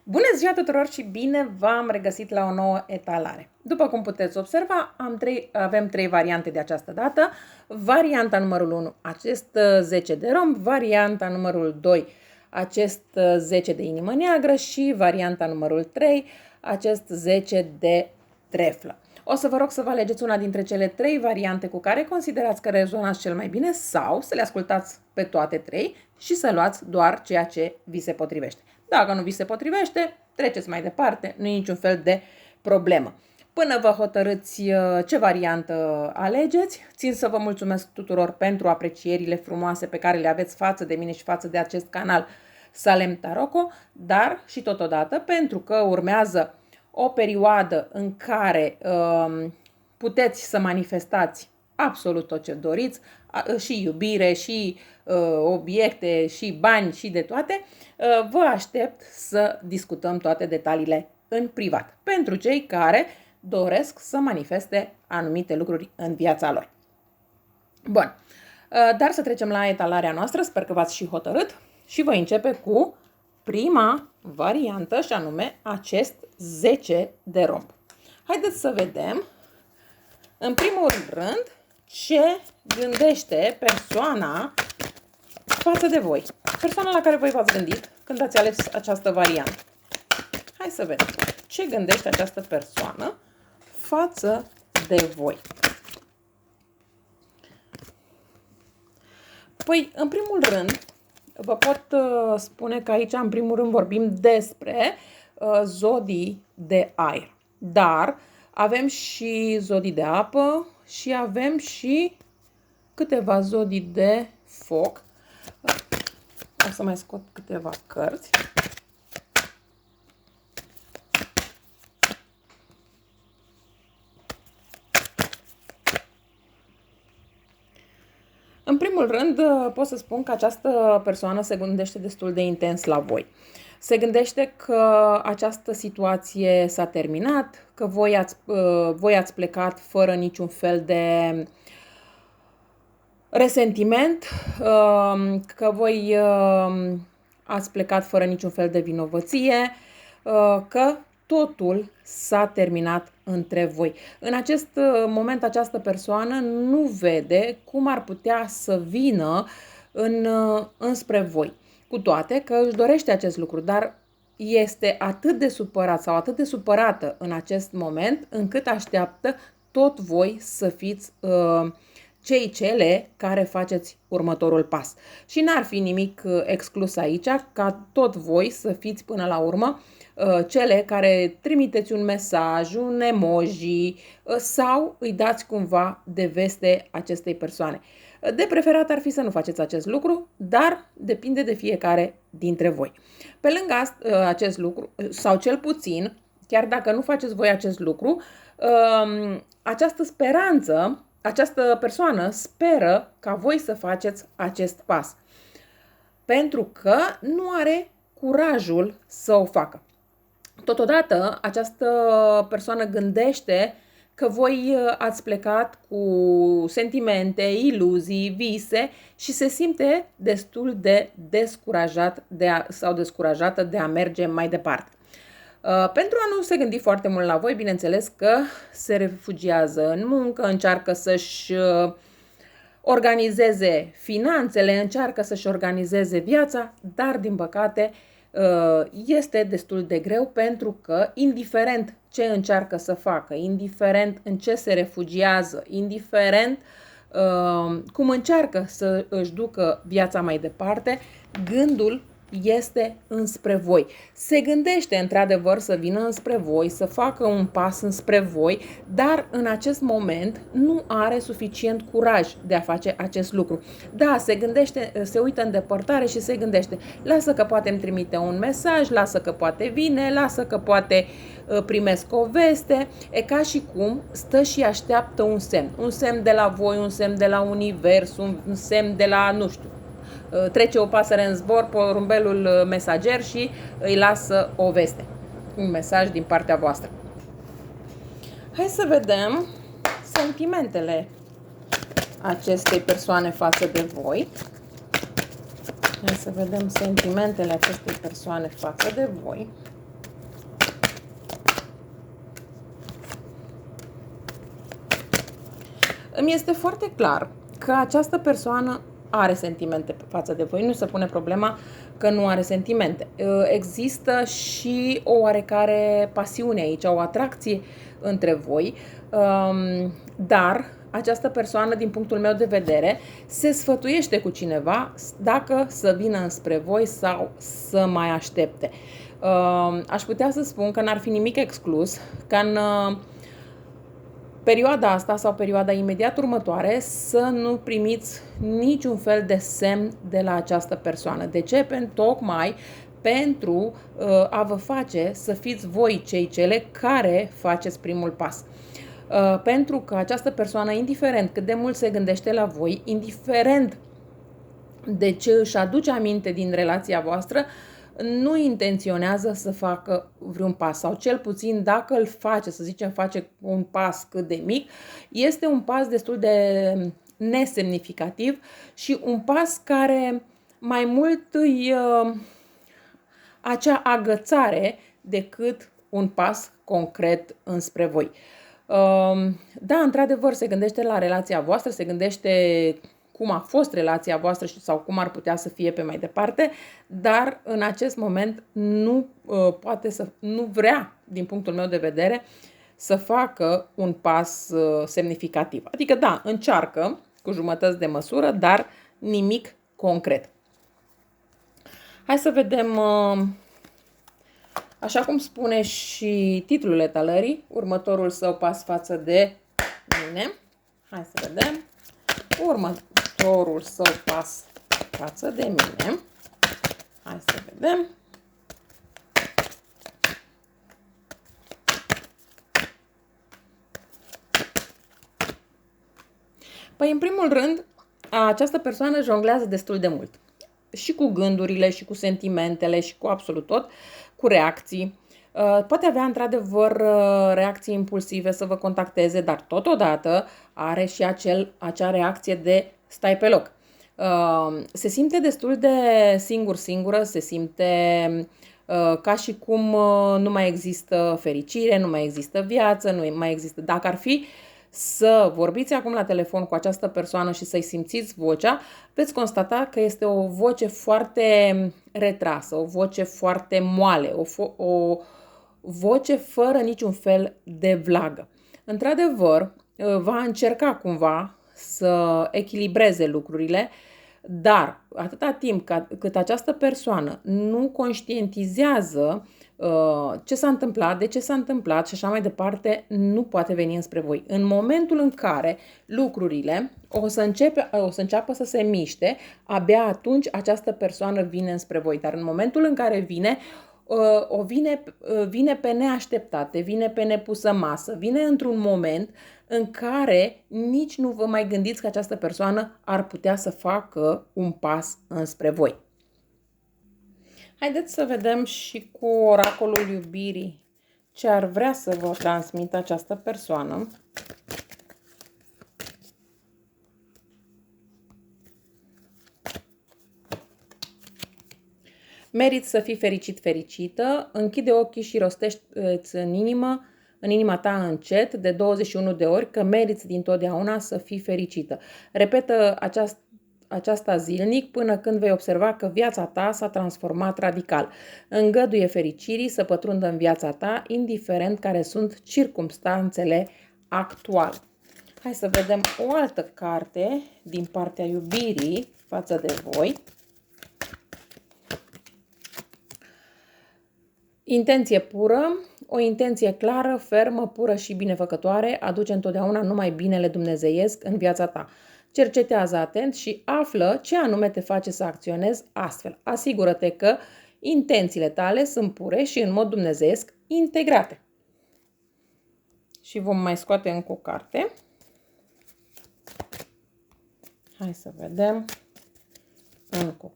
Bună ziua tuturor și bine v-am regăsit la o nouă etalare. După cum puteți observa, avem trei variante de această dată. Varianta numărul 1, acest 10 de romb, varianta numărul 2, acest 10 de inimă neagră și varianta numărul 3, acest 10 de treflă. O să vă rog să vă alegeți una dintre cele trei variante cu care considerați că rezonați cel mai bine sau să le ascultați pe toate trei și să luați doar ceea ce vi se potrivește. Dacă nu vi se potrivește, treceți mai departe, nu e niciun fel de problemă. Până vă hotărâți ce variantă alegeți, țin să vă mulțumesc tuturor pentru aprecierile frumoase pe care le aveți față de mine și față de acest canal Salem Taroko, dar și totodată pentru că urmează o perioadă în care puteți să manifestați absolut tot ce doriți, și iubire, și obiecte, și bani, și de toate, vă aștept să discutăm toate detaliile în privat, pentru cei care doresc să manifeste anumite lucruri în viața lor. Bun, dar să trecem la etalarea noastră, sper că v-ați și hotărât și voi începe cu prima variantă și anume acest 10 de romb. Haideți să vedem, în primul rând, ce gândește persoana față de voi. Persoana la care voi v-ați gândit când ați ales această variantă. Hai să vedem ce gândește această persoană față de voi. Păi, în primul rând, vă pot spune că aici, în primul rând, vorbim despre zodii de aer. Dar avem și zodii de apă și avem și câteva zodii de foc. O să mai scot câteva cărți. În primul rând, pot să spun că această persoană se gândește destul de intens la voi. Se gândește că această situație s-a terminat, că voi ați plecat fără niciun fel de resentiment, că voi ați plecat fără niciun fel de vinovăție, că totul s-a terminat între voi. În acest moment, această persoană nu vede cum ar putea să vină înspre voi. Cu toate că își dorește acest lucru, dar este atât de supărat sau atât de supărată în acest moment, încât așteaptă tot voi să fiți cele care faceți următorul pas. Și n-ar fi nimic exclus aici ca tot voi să fiți până la urmă cele care trimiteți un mesaj, un emoji sau îi dați cumva de veste acestei persoane. De preferat ar fi să nu faceți acest lucru, dar depinde de fiecare dintre voi. Pe lângă acest lucru, sau cel puțin, chiar dacă nu faceți voi acest lucru, această speranță, această persoană speră ca voi să faceți acest pas, pentru că nu are curajul să o facă. Totodată, această persoană gândește că voi ați plecat cu sentimente, iluzii, vise și se simte destul de descurajat sau descurajată de a merge mai departe. Pentru a nu se gândi foarte mult la voi, bineînțeles că se refugiază în muncă, încearcă să-și organizeze finanțele, încearcă să-și organizeze viața, dar din păcate este destul de greu pentru că, indiferent ce încearcă să facă, indiferent în ce se refugiază, indiferent cum încearcă să își ducă viața mai departe, gândul este înspre voi. Se gândește într-adevăr să vină înspre voi, să facă un pas înspre voi, dar în acest moment nu are suficient curaj de a face acest lucru. Da, se gândește, se uită în depărtare și se gândește, lasă că poate îmi trimite un mesaj, lasă că poate vine, lasă că poate primesc o veste, e ca și cum stă și așteaptă un semn de la voi, un semn de la univers, un semn de la, nu știu, trece o pasăre în zbor, porumbelul mesager și îi lasă o veste, un mesaj din partea voastră. Hai să vedem sentimentele acestei persoane față de voi. Hai să vedem sentimentele acestei persoane față de voi. Îmi este foarte clar că această persoană are sentimente față de voi, nu se pune problema că nu are sentimente. Există și o oarecare pasiune aici, o atracție între voi, dar această persoană, din punctul meu de vedere, se sfătuiește cu cineva dacă să vină înspre voi sau să mai aștepte. Aș putea să spun că n-ar fi nimic exclus ca în perioada asta sau perioada imediat următoare să nu primiți niciun fel de semn de la această persoană. De ce? Tocmai pentru a vă face să fiți voi cele care faceți primul pas. Pentru că această persoană, indiferent cât de mult se gândește la voi, indiferent de ce își aduce aminte din relația voastră, nu intenționează să facă vreun pas, sau cel puțin dacă îl face, să zicem, face un pas cât de mic, este un pas destul de nesemnificativ și un pas care mai mult îi acea agățare decât un pas concret înspre voi. Da, într-adevăr, se gândește la relația voastră, se gândește cum a fost relația voastră sau cum ar putea să fie pe mai departe, dar în acest moment nu vrea, din punctul meu de vedere, să facă un pas semnificativ. Adică, da, încearcă cu jumătăți de măsură, dar nimic concret. Hai să vedem, așa cum spune și titlul etalării, următorul său pas față de mine. Hai să vedem. Următorul său pas față de mine. Hai să vedem. Păi, în primul rând, această persoană jonglează destul de mult. Și cu gândurile, și cu sentimentele, și cu absolut tot, cu reacții. Poate avea într-adevăr reacții impulsive să vă contacteze, dar totodată are și acea reacție de stai pe loc. Se simte destul de singură, se simte ca și cum nu mai există fericire, nu mai există viață, nu mai există. Dacă ar fi să vorbiți acum la telefon cu această persoană și să-i simțiți vocea, veți constata că este o voce foarte retrasă, o voce foarte moale, o voce fără niciun fel de vlagă. Într-adevăr, va încerca cumva să echilibreze lucrurile, dar atâta timp cât această persoană nu conștientizează ce s-a întâmplat, de ce s-a întâmplat și așa mai departe, nu poate veni înspre voi. În momentul în care lucrurile o să înceapă să se miște, abia atunci această persoană vine înspre voi. Dar în momentul în care vine pe neașteptate, vine pe nepusă masă, vine într-un moment în care nici nu vă mai gândiți că această persoană ar putea să facă un pas înspre voi. Haideți să vedem și cu oracolul iubirii ce ar vrea să vă transmită această persoană. Meriți să fii fericit, fericită, închide ochii și rostești în inima ta încet de 21 de ori că meriți dintotdeauna să fii fericită. Repetă aceasta zilnic până când vei observa că viața ta s-a transformat radical. Îngăduie fericirii să pătrundă în viața ta, indiferent care sunt circumstanțele actuale. Hai să vedem o altă carte din partea iubirii față de voi. Intenție pură, o intenție clară, fermă, pură și binefăcătoare aduce întotdeauna numai binele dumnezeiesc în viața ta. Cercetează atent și află ce anume te face să acționezi astfel. Asigură-te că intențiile tale sunt pure și în mod dumnezeiesc integrate. Și vom mai scoate încă o carte. Hai să vedem. Încă.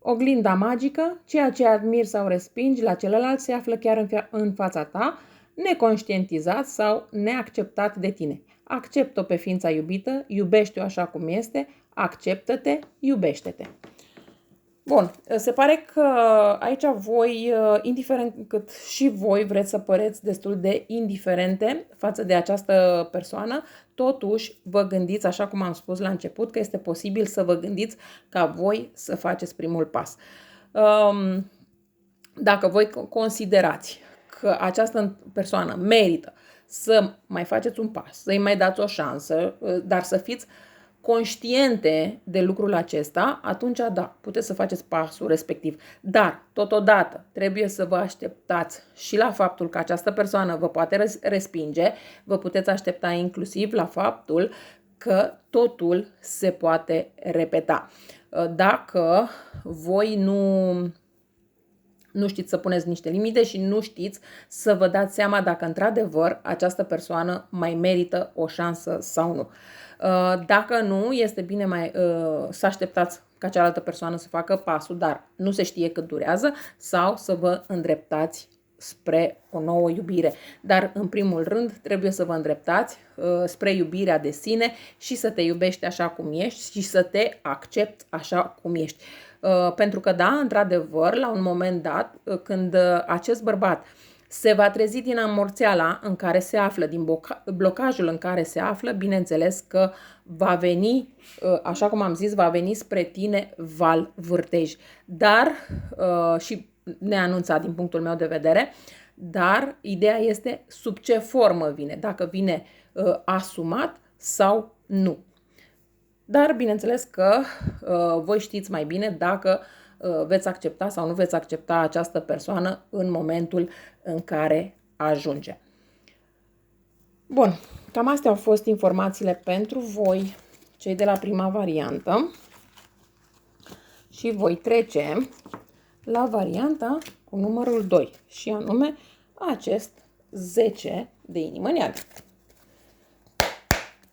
Oglinda magică, ceea ce admiri sau respingi la celălalt se află chiar în fața ta, neconștientizat sau neacceptat de tine. Acceptă-o pe ființa iubită, iubește-o așa cum este, acceptă-te, iubește-te. Bun, se pare că aici voi, indiferent cât și voi vreți să păreți destul de indiferente față de această persoană, totuși vă gândiți, așa cum am spus la început, că este posibil să vă gândiți ca voi să faceți primul pas. Dacă voi considerați că această persoană merită să mai faceți un pas, să-i mai dați o șansă, dar să fiți conștiente de lucrul acesta, atunci da, puteți să faceți pasul respectiv. Dar, totodată, trebuie să vă așteptați și la faptul că această persoană vă poate respinge, vă puteți aștepta inclusiv la faptul că totul se poate repeta. Dacă voi nu știți să puneți niște limite și nu știți să vă dați seama dacă într-adevăr această persoană mai merită o șansă sau nu. Dacă nu, este bine să așteptați ca cealaltă persoană să facă pasul, dar nu se știe cât durează, sau să vă îndreptați spre o nouă iubire. Dar, în primul rând, trebuie să vă îndreptați spre iubirea de sine și să te iubești așa cum ești și să te accepti așa cum ești. Pentru că, da, într-adevăr, la un moment dat, când acest bărbat se va trezi din amorțeala în care se află, din blocajul în care se află, bineînțeles că va veni, așa cum am zis, va veni spre tine val vârtej. Dar, și neanunțat din punctul meu de vedere, dar ideea este sub ce formă vine, dacă vine asumat sau nu. Dar bineînțeles că voi știți mai bine dacă veți accepta sau nu veți accepta această persoană în momentul în care ajunge. Bun, cam astea au fost informațiile pentru voi, cei de la prima variantă. Și voi trece la varianta cu numărul 2, și anume acest 10 de inimă neagră.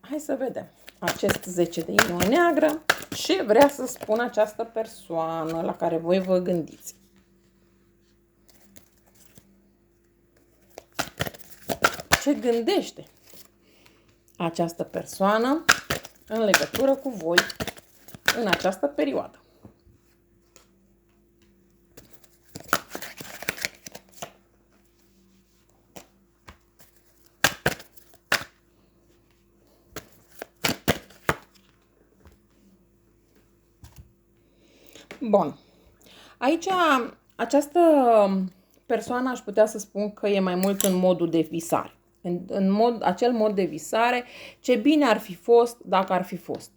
Hai să vedem acest 10 de inimă neagră ce vrea să spună această persoană la care voi vă gândiți. Ce gândește această persoană în legătură cu voi în această perioadă. Bun. Aici, această persoană aș putea să spun că e mai mult în modul de visare. Acel mod de visare, ce bine ar fi fost dacă ar fi fost.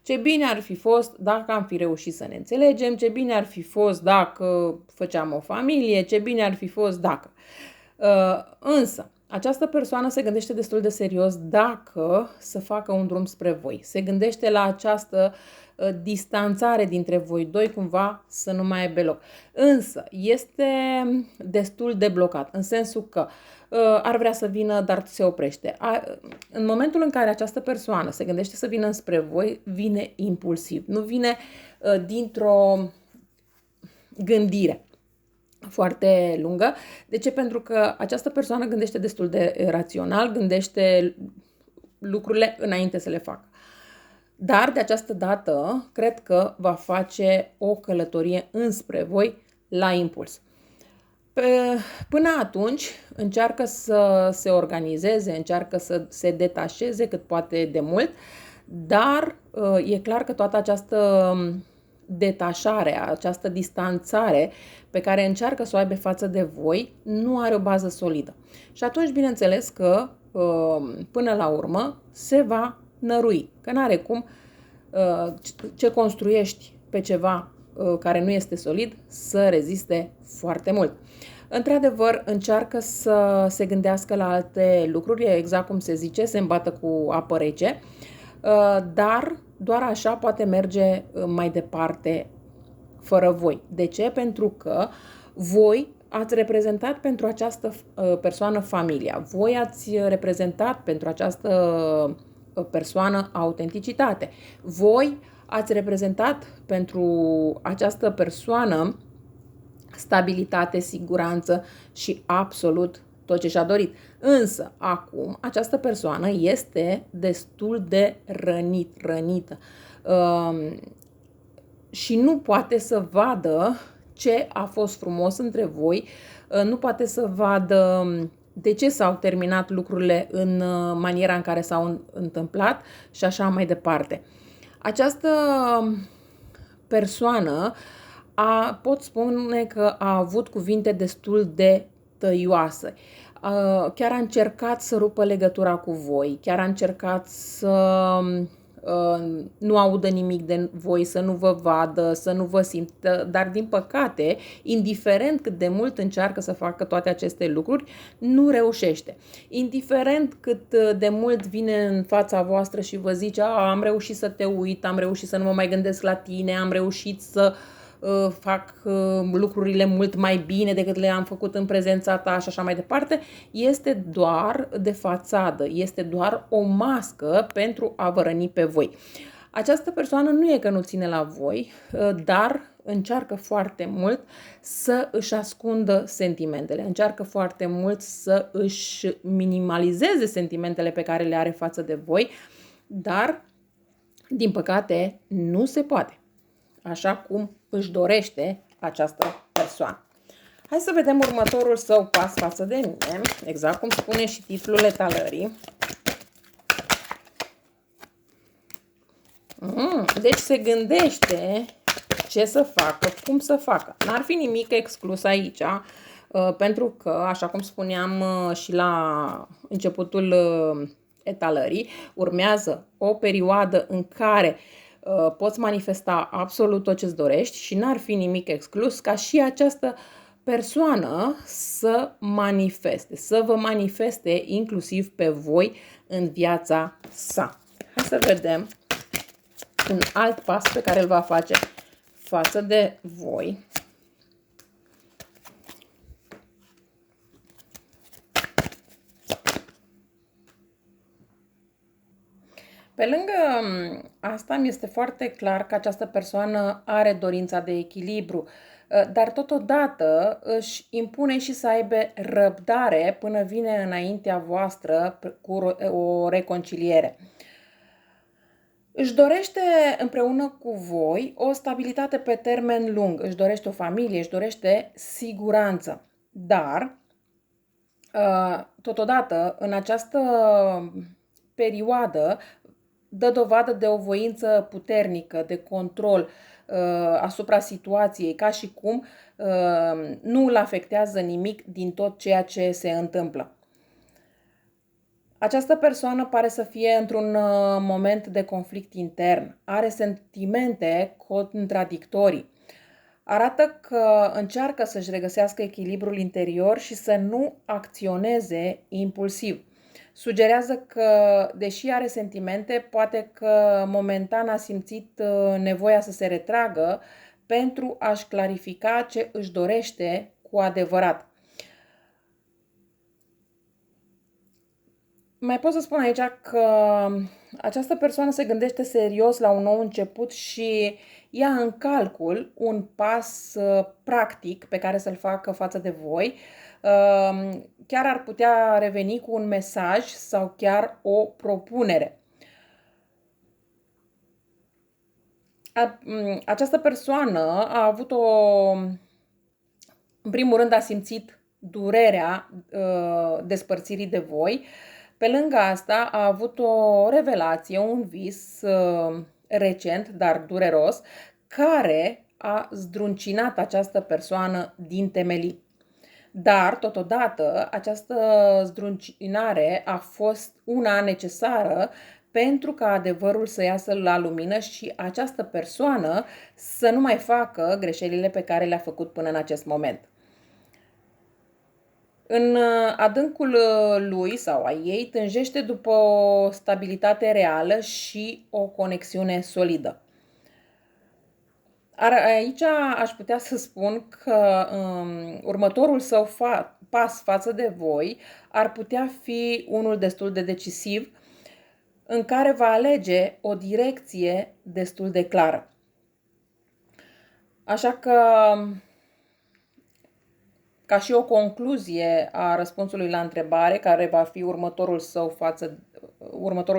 Ce bine ar fi fost dacă am fi reușit să ne înțelegem, ce bine ar fi fost dacă făceam o familie, ce bine ar fi fost dacă. Însă, această persoană se gândește destul de serios dacă să facă un drum spre voi. Se gândește la această distanțare dintre voi doi, cumva să nu mai aibă loc. Însă este destul de blocat, în sensul că ar vrea să vină, dar se oprește. În momentul în care această persoană se gândește să vină spre voi, vine impulsiv, nu vine dintr-o gândire foarte lungă. De ce? Pentru că această persoană gândește destul de rațional, gândește lucrurile înainte să le facă. Dar de această dată cred că va face o călătorie înspre voi la impuls. Până atunci încearcă să se organizeze, încearcă să se detașeze cât poate de mult, dar e clar că toată această detașare, această distanțare pe care încearcă să o aibă față de voi nu are o bază solidă. Și atunci, bineînțeles că până la urmă se va nărui, că n-are cum ce construiești pe ceva care nu este solid să reziste foarte mult. Într-adevăr, încearcă să se gândească la alte lucruri, exact cum se zice, se îmbată cu apă rece, dar doar așa poate merge mai departe fără voi. De ce? Pentru că voi ați reprezentat pentru această persoană familia, voi ați reprezentat pentru această persoană autenticitate, voi ați reprezentat pentru această persoană stabilitate, siguranță și absolut tot ce și-a dorit. Însă, acum, această persoană este destul de rănită. și nu poate să vadă ce a fost frumos între voi, nu poate să vadă de ce s-au terminat lucrurile în maniera în care s-au întâmplat și așa mai departe. Această persoană pot spune că a avut cuvinte destul de tăioase. Chiar a încercat să rupă legătura cu voi, chiar a încercat să nu audă nimic de voi, să nu vă vadă, să nu vă simtă, dar din păcate, indiferent cât de mult încearcă să facă toate aceste lucruri, nu reușește. Indiferent cât de mult vine în fața voastră și vă zice: am reușit să te uit, am reușit să nu mă mai gândesc la tine, am reușit să fac lucrurile mult mai bine decât le-am făcut în prezența ta și așa mai departe, este doar de fațadă, este doar o mască pentru a vă răni pe voi. Această persoană nu e că nu ține la voi, dar încearcă foarte mult să își ascundă sentimentele, încearcă foarte mult să își minimalizeze sentimentele pe care le are față de voi, dar, din păcate, nu se poate așa cum își dorește această persoană. Hai să vedem următorul său pas față de mine, exact cum spune și titlul etalării. Deci se gândește ce să facă, cum să facă. N-ar fi nimic exclus aici, pentru că, așa cum spuneam și la începutul etalării, urmează o perioadă în care poți manifesta absolut tot ce-ți dorești și n-ar fi nimic exclus ca și această persoană să manifeste, să vă manifeste inclusiv pe voi în viața sa. Hai să vedem un alt pas pe care îl va face față de voi. Pe lângă asta, mi este foarte clar că această persoană are dorința de echilibru, dar totodată își impune și să aibă răbdare până vine înaintea voastră cu o reconciliere. Își dorește împreună cu voi o stabilitate pe termen lung, își dorește o familie, își dorește siguranță, dar totodată în această perioadă dă dovadă de o voință puternică, de control asupra situației, ca și cum nu îl afectează nimic din tot ceea ce se întâmplă. Această persoană pare să fie într-un moment de conflict intern, are sentimente contradictorii. Arată că încearcă să-și regăsească echilibrul interior și să nu acționeze impulsiv. Sugerează că, deși are sentimente, poate că momentan a simțit nevoia să se retragă pentru a-și clarifica ce își dorește cu adevărat. Mai pot să spun aici că această persoană se gândește serios la un nou început și ia în calcul un pas practic pe care să-l facă față de voi. Chiar ar putea reveni cu un mesaj sau chiar o propunere. Această persoană a avut în primul rând a simțit durerea despărțirii de voi. Pe lângă asta a avut o revelație, un vis recent, dar dureros, care a zdruncinat această persoană din temelii. Dar, totodată, această zdruncinare a fost una necesară pentru ca adevărul să iasă la lumină și această persoană să nu mai facă greșelile pe care le-a făcut până în acest moment. În adâncul lui sau a ei tânjește după o stabilitate reală și o conexiune solidă. Aici aș putea să spun că următorul său pas față de voi ar putea fi unul destul de decisiv, în care va alege o direcție destul de clară. Așa că ca și o concluzie a răspunsului la întrebare, care va fi următorul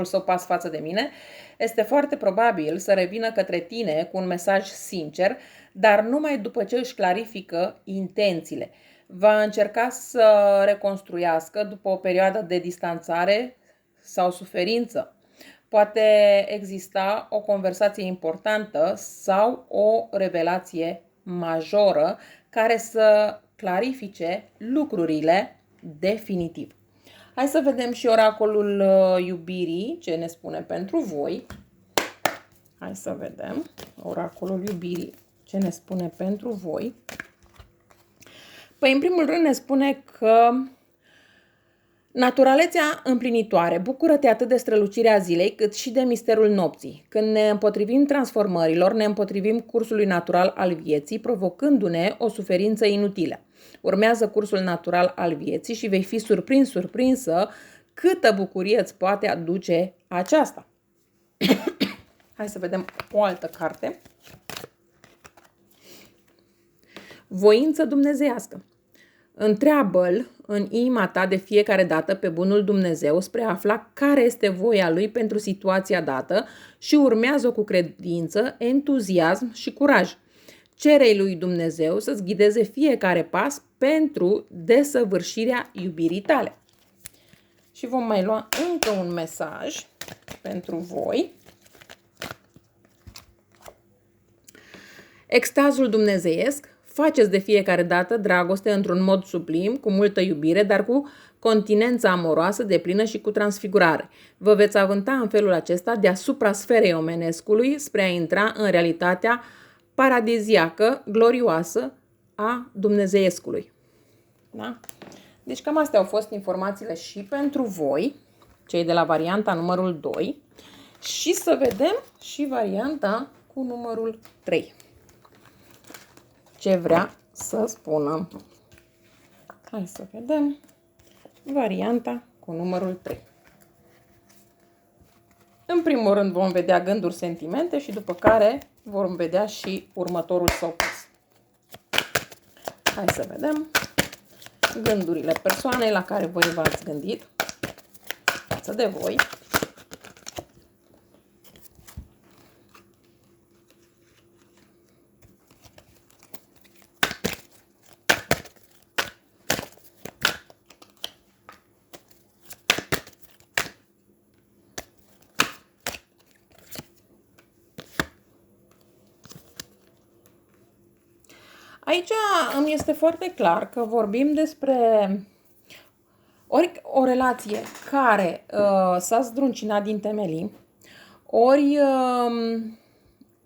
său pas față de mine, este foarte probabil să revină către tine cu un mesaj sincer, dar numai după ce își clarifică intențiile. Va încerca să reconstruiască după o perioadă de distanțare sau suferință. Poate exista o conversație importantă sau o revelație majoră care să clarifice lucrurile definitiv. Hai să vedem și oracolul iubirii, ce ne spune pentru voi. Hai să vedem oracolul iubirii, ce ne spune pentru voi. Păi, în primul rând, ne spune că naturalețea împlinitoare, bucură-te atât de strălucirea zilei, cât și de misterul nopții. Când ne împotrivim transformărilor, ne împotrivim cursului natural al vieții, provocându-ne o suferință inutilă. Urmează cursul natural al vieții și vei fi surprinsă câtă bucurie îți poate aduce aceasta. Hai să vedem o altă carte. Voință dumnezeiască. Întreabă-l în inima ta de fiecare dată pe bunul Dumnezeu spre a afla care este voia lui pentru situația dată și urmează-o cu credință, entuziasm și curaj. Cere-i lui Dumnezeu să-ți ghideze fiecare pas pentru desăvârșirea iubirii tale. Și vom mai lua încă un mesaj pentru voi. Extazul dumnezeiesc. Faceți de fiecare dată dragoste într-un mod sublim, cu multă iubire, dar cu continență amoroasă, deplină și cu transfigurare. Vă veți avânta în felul acesta deasupra sferei omenescului spre a intra în realitatea paradiziacă, glorioasă a dumnezeiescului. Da? Deci cam astea au fost informațiile și pentru voi, cei de la varianta numărul 2, și să vedem și varianta cu numărul 3. Ce vrea să spună. Hai să vedem varianta cu numărul 3. În primul rând vom vedea gânduri, sentimente și după care vom vedea și următorul său pas. Hai să vedem gândurile persoanei la care voi v-ați gândit față de voi. Aici îmi este foarte clar că vorbim despre ori o relație care s-a zdruncinat din temelii, ori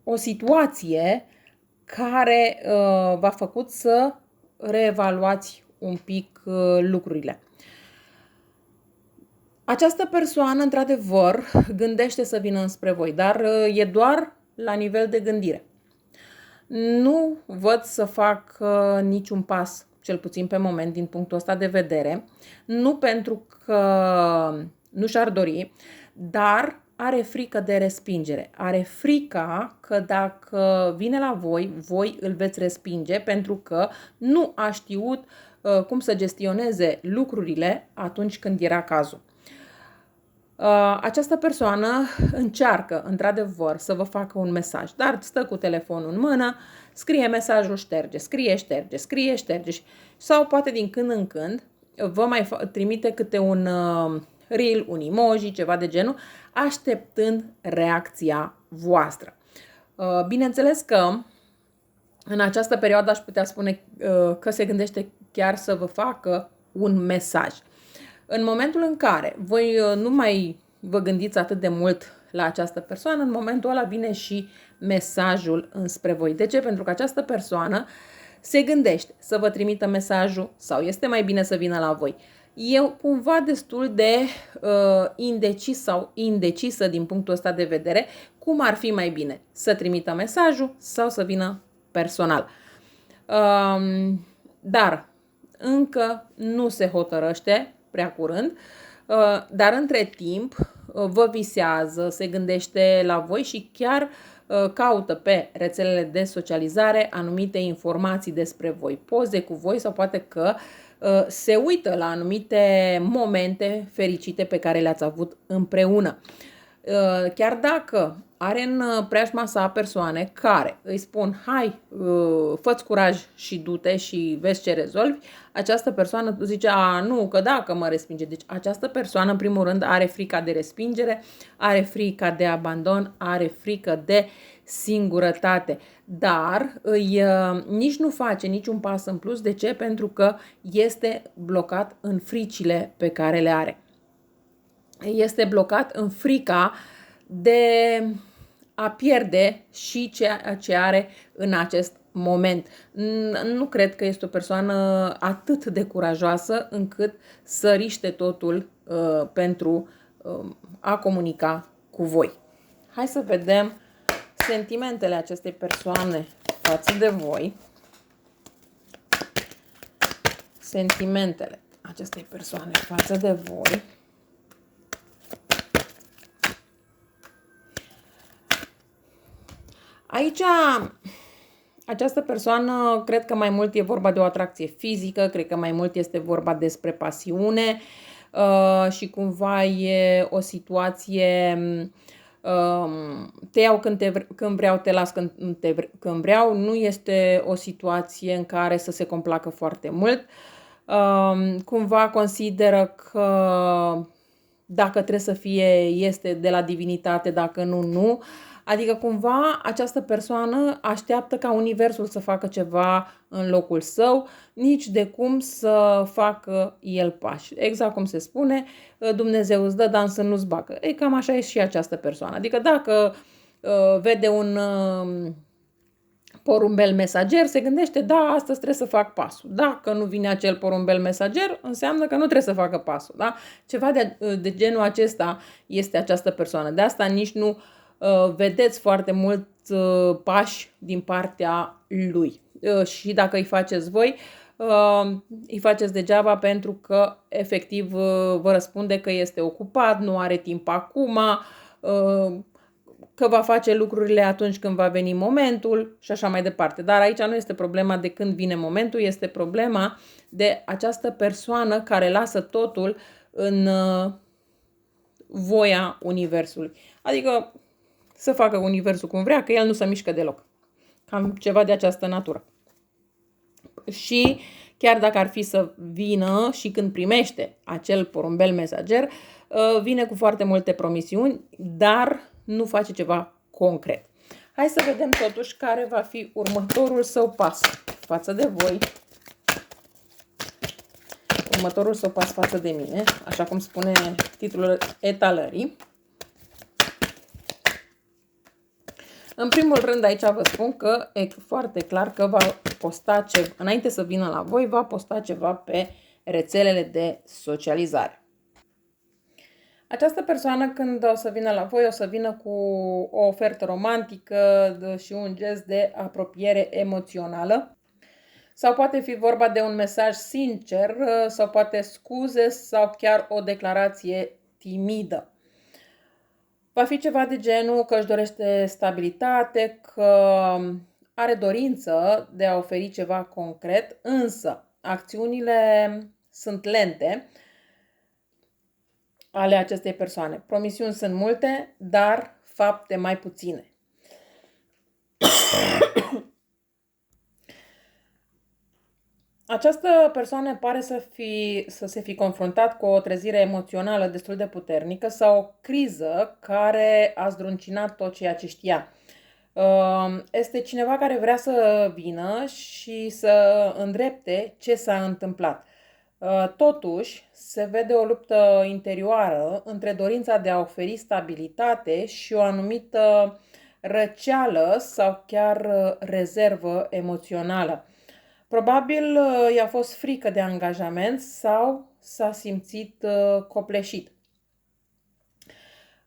o situație care v-a făcut să reevaluați un pic lucrurile. Această persoană, într-adevăr, gândește să vină înspre voi, dar e doar la nivel de gândire. Nu văd să fac niciun pas, cel puțin pe moment, din punctul ăsta de vedere. Nu pentru că nu și-ar dori, dar are frică de respingere. Are frica că dacă vine la voi, voi îl veți respinge pentru că nu a știut cum să gestioneze lucrurile atunci când era cazul. Această persoană încearcă, într-adevăr, să vă facă un mesaj, dar stă cu telefonul în mână, scrie mesajul, șterge, scrie, șterge, sau poate din când în când vă mai trimite câte un reel, un emoji, ceva de genul, așteptând reacția voastră. Bineînțeles că în această perioadă aș putea spune că se gândește chiar să vă facă un mesaj. În momentul în care voi nu mai vă gândiți atât de mult la această persoană, în momentul ăla vine și mesajul înspre voi. De ce? Pentru că această persoană se gândește să vă trimită mesajul sau este mai bine să vină la voi. E cumva destul de indecis sau indecisă din punctul ăsta de vedere, cum ar fi mai bine să trimită mesajul sau să vină personal. Dar încă nu se hotărăște prea curând, dar între timp vă visează, se gândește la voi și chiar caută pe rețelele de socializare anumite informații despre voi, poze cu voi sau poate că se uită la anumite momente fericite pe care le-ați avut împreună. Chiar dacă are în preajma sa persoane care îi spun hai, fă-ți curaj și du-te și vezi ce rezolvi, această persoană zice, nu, că dacă mă respinge. Deci această persoană, în primul rând, are frica de respingere, are frica de abandon, are frică de singurătate, dar nici nu face niciun pas în plus. De ce? Pentru că este blocat în fricile pe care le are. Este blocat în frica de a pierde și ceea ce are în acest moment. Nu cred că este o persoană atât de curajoasă încât să riște totul pentru a comunica cu voi. Hai să vedem sentimentele acestei persoane față de voi. Sentimentele acestei persoane față de voi. Aici, această persoană, cred că mai mult e vorba de o atracție fizică, cred că mai mult este vorba despre pasiune și cumva e o situație, te iau când vreau, te las când vreau, nu este o situație în care să se complacă foarte mult. Cumva consideră că dacă trebuie să fie, este de la divinitate, dacă nu, nu. Adică cumva această persoană așteaptă ca universul să facă ceva în locul său, nici de cum să facă el pași. Exact cum se spune, Dumnezeu îți dă, dar să nu-ți bagă. Ei, cam așa e și această persoană. Adică dacă vede un porumbel mesager, se gândește, da, astăzi trebuie să fac pasul. Dacă nu vine acel porumbel mesager, înseamnă că nu trebuie să facă pasul. Da? Ceva de genul acesta este această persoană. De asta nici nu vedeți foarte mult pași din partea lui. Și dacă îi faceți voi, îi faceți degeaba, pentru că efectiv vă răspunde că este ocupat, nu are timp acum, că va face lucrurile atunci când va veni momentul și așa mai departe. Dar aici nu este problema de când vine momentul, este problema de această persoană care lasă totul în voia universului. Adică să facă universul cum vrea, că el nu se mișcă deloc. Cam ceva de această natură. Și chiar dacă ar fi să vină și când primește acel porumbel mesager, vine cu foarte multe promisiuni, dar nu face ceva concret. Hai să vedem totuși care va fi următorul său pas față de voi. Următorul său pas față de mine, așa cum spune titlul etalării. În primul rând, aici vă spun că e foarte clar că va posta ceva, înainte să vină la voi, va posta ceva pe rețelele de socializare. Această persoană, când o să vină la voi, o să vină cu o ofertă romantică și un gest de apropiere emoțională. Sau poate fi vorba de un mesaj sincer, sau poate scuze, sau chiar o declarație timidă. Va fi ceva de genul că își dorește stabilitate, că are dorință de a oferi ceva concret, însă acțiunile sunt lente ale acestei persoane. Promisiuni sunt multe, dar fapte mai puține. Această persoană pare să se fi confruntat cu o trezire emoțională destul de puternică sau o criză care a zdruncinat tot ceea ce știa. Este cineva care vrea să vină și să îndrepte ce s-a întâmplat. Totuși, se vede o luptă interioară între dorința de a oferi stabilitate și o anumită răceală sau chiar rezervă emoțională. Probabil i-a fost frică de angajament sau s-a simțit copleșit.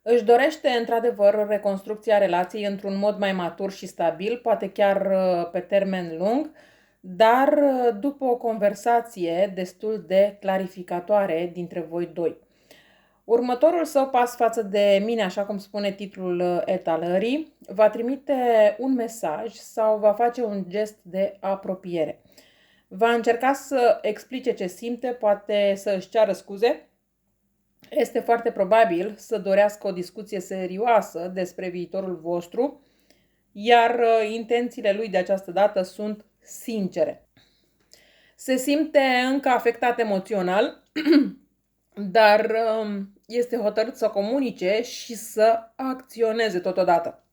Își dorește într-adevăr reconstrucția relației într-un mod mai matur și stabil, poate chiar pe termen lung, dar după o conversație destul de clarificatoare dintre voi doi. Următorul său pas față de mine, așa cum spune titlul etalării, va trimite un mesaj sau va face un gest de apropiere. Va încerca să explice ce simte, poate să își ceară scuze. Este foarte probabil să dorească o discuție serioasă despre viitorul vostru, iar intențiile lui de această dată sunt sincere. Se simte încă afectat emoțional, dar este hotărât să comunice și să acționeze totodată.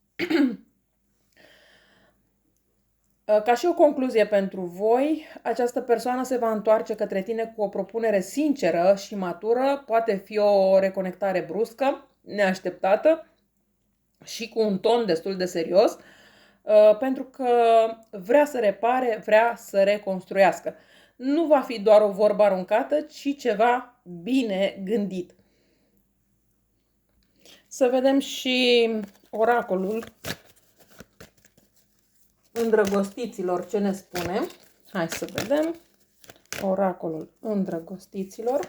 Ca și o concluzie pentru voi, această persoană se va întoarce către tine cu o propunere sinceră și matură, poate fi o reconectare bruscă, neașteptată și cu un ton destul de serios, pentru că vrea să repare, vrea să reconstruiască. Nu va fi doar o vorbă aruncată, ci ceva bine gândit. Să vedem și oracolul îndrăgostiților ce ne spune. Hai să vedem. Oracolul îndrăgostiților.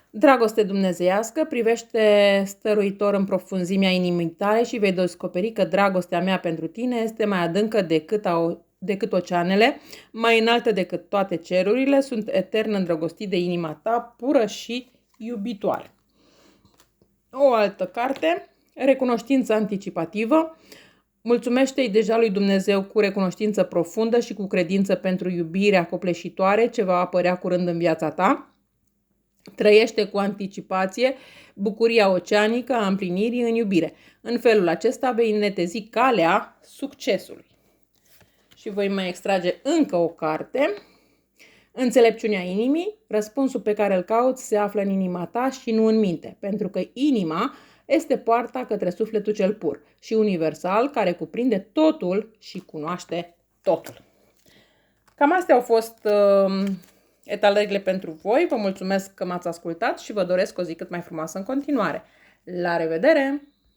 Dragoste dumnezeiască, privește stăruitor în profunzimea inimii tale și vei descoperi că dragostea mea pentru tine este mai adâncă decât oceanele, mai înaltă decât toate cerurile, sunt etern îndrăgostit de inima ta, pură și iubitoare. O altă carte, recunoștință anticipativă. Mulțumește-i deja lui Dumnezeu cu recunoștință profundă și cu credință pentru iubirea copleșitoare ce va apărea curând în viața ta. Trăiește cu anticipație bucuria oceanică a împlinirii în iubire. În felul acesta vei netezi calea succesului. Și voi mai extrage încă o carte. Înțelepciunea inimii. Răspunsul pe care îl cauți se află în inima ta și nu în minte, pentru că inima este poarta către sufletul cel pur și universal, care cuprinde totul și cunoaște totul. Cam astea au fost etalările pentru voi. Vă mulțumesc că m-ați ascultat și vă doresc o zi cât mai frumoasă în continuare. La revedere!